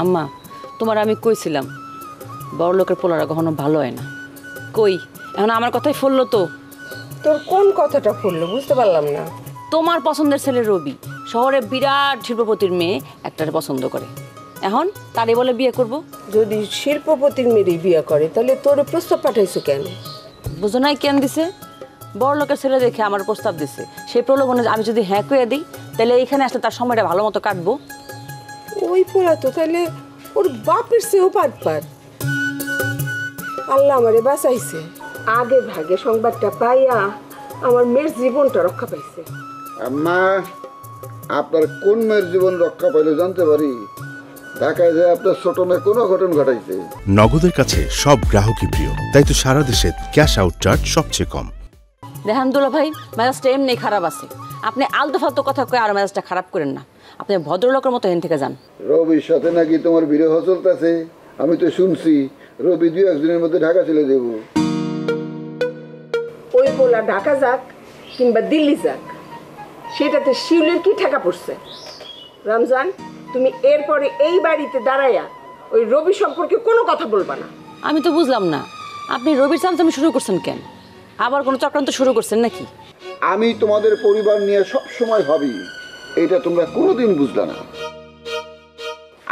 আম্মা তোমার আমি কইছিলাম বড় লোকের পোলারা কখনো ভালো হয় না। কই এখন আমার কথাই ফুললো তো। তোর কোন কথাটা ফুললো বুঝতে পারলাম না। তোমার পছন্দের ছেলে রবি শহরে বিরাট শিল্পপতির মেয়ে একটারে পছন্দ করে, এখন তারই বলে বিয়ে করব। যদি শিল্পপতির মেয়েরই বিয়ে করে তাহলে তোর প্রস্তাব পাঠাইছে কেন? বুঝো নাই কেন দিছে? বড় লোকের ছেলে দেখে আমার প্রস্তাব দিছে, সেই প্রলোভনে আমি যদি হ্যাঁ কইয়া দিই তাহলে এইখানে আসলে তার সময়টা ভালো মতো কাটবো। ওই পোলা তো তাহলে ওর বাপের চেয়েও পাট। আল্লাহ আমারে বাঁচাইছে, আগে ভাগে সংবাদটা পাইয়া আমার মেয়ের জীবনটা রক্ষা পাইছে। আম্মা আপনার কোন মেয়ের জীবন রক্ষা পাইলে জানতে পারি? ঢাকায় যে আপনার ছোট মেয়ে কোনো ঘটনা ঘটাইছে? নগদের কাছে সব গ্রাহকই প্রিয়, তাই তো সারা দেশে ক্যাশ আউট চার্জ সবচেয়ে কম। দেখেন দুলা ভাই, মেজাজটা এমনি খারাপ আছে, আপনি আলতু ফালতু কথা কয়ে আর মেজাজটা খারাপ করেন না। আপনি ভদ্রলোকের মতো এখান থেকে যান। রবির সাথে নাকি তোমার বিরহ চলতেছে? আমি তো শুনছি রবি 2-1 দিনের মধ্যে ঢাকা চলে যাব। ওই পোলা ঢাকা যাক কিংবা দিল্লি যাক, সেটাতে শিউলির কি ঠেকা পড়ছে? রমজান, তুমি এরপরে এই বাড়িতে দাঁড়াইয়া ওই রবি সম্পর্কে কোনো কথা বলবা না। আমি তো বুঝলাম না আপনি রবির চামচামি শুরু করছেন কেন? আবার কোনো চক্রান্ত শুরু করছেন নাকি? আমি তোমাদের পরিবার নিয়ে সব সময় ভাবি, এটা তোমরা কোনোদিন বুঝলে না।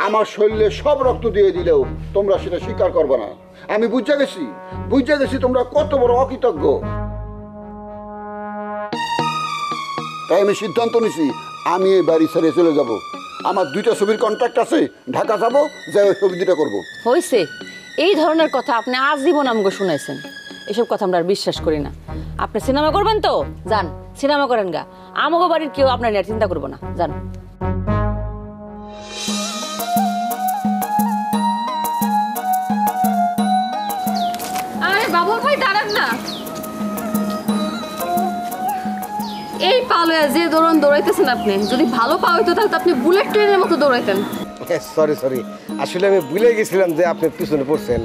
আমার শরীরে সব রক্ত দিয়ে দিলেও তোমরা সেটা স্বীকার করবে না। আমি বুঝে গেছি তোমরা কত বড় অকৃতজ্ঞ। তাই আমি সিদ্ধান্ত নিছি আমি এই বাড়ি ছেড়ে চলে যাব। আমার 2টা ছবির কন্ট্রাক্ট আছে, ঢাকা যাব, যাই ওই ছবি 2টা করবো। হয়েছে, এই ধরনের কথা আপনি আজীবন আমাকে শুনাইছেন। এসব কথা আমরা আর বিশ্বাস করি না। আপনি সিনেমা করবেন তো যান, সিনেমা করেন গা, আমাকে বাড়ির কেউ আপনার নিয়ে চিন্তা করবো না, যান। আরে বাবুল ভাই দাঁড়ান না, এই পালয়া যে দৌড়াইতেছেন আপনি, যদি ভালো পা হইতো তাহলে তো আপনি বুলেট ট্রেনের মতো দৌড়াইতেন। সরি আসলে আমি ভুলে গেছিলাম যে আপনি পিছনে পড়ছেন।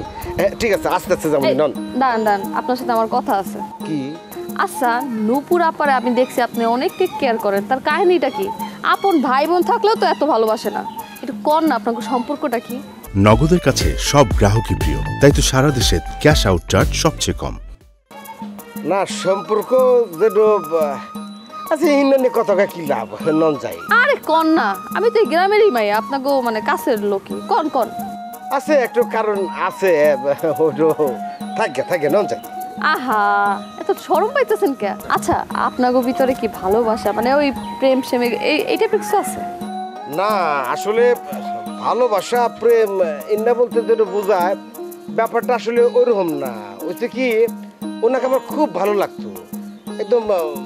ঠিক আছে, আস্তে আস্তে যাবো। দাঁড়ান, আপনার সাথে আমার কথা আছে। কি? আচ্ছা, নূপুর আপারে আমি দেখছি আপনি অনেক টেক কেয়ার করেন, তার কাহিনীটা কি? আপন ভাই বোন থাকলেও তো এত ভালোবাসে না, একটু কর না, আপনার সম্পর্কটা কি? নগদের কাছে সব গ্রাহকই প্রিয়, তাই তো সারা দেশে ক্যাশ আউট চার্জ সবচেয়ে কম। না সম্পর্ক যেটা আচ্ছা ইন্ডিয়ানে কথা কি লাভ নন যাই। আরে কন না, আমি তো এই গ্রামেরই মাই, আপনাকে মানে কাছের লোকই। কন আছে একটু কারণ আছে, থাকে নন যাই। আহা, এত শরম পাইতেছেন কে? আচ্ছা, আপনাকে ভিতরে কি ভালোবাসা মানে ওই প্রেম সেমে এই টাইপের কিছু আছে? না আসলে ভালোবাসা প্রেম ইন্না বলতে যেটা বোঝায় ব্যাপারটা আসলে ওইরকম না। ওইটা কি, ওনাকে আমার খুব ভালো লাগতো, একদম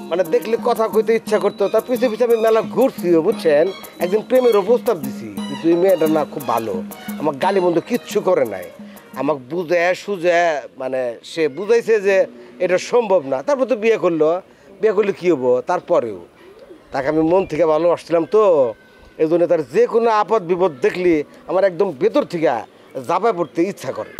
মানে দেখলে কথা কইতে ইচ্ছা করতো। তার পিছিয়ে আমি মেলা ঘুরছিও বুঝছেন। একদিন প্রেমেরও প্রস্তাব দিছি, কিন্তু এই মেয়েটা না খুব ভালো, আমার গালি মন্দ কিচ্ছু করে নাই, আমাকে সুঝে মানে সে বুঝাইছে যে এটা সম্ভব না। তারপর তো বিয়ে করলে কী হবো? তারপরেও তাকে আমি মন থেকে ভালোবাসছিলাম তো, এই জন্য তার যে কোনো আপদ বিপদ দেখলি আমার একদম ভেতর থেকে জাপায় পড়তে ইচ্ছা করে।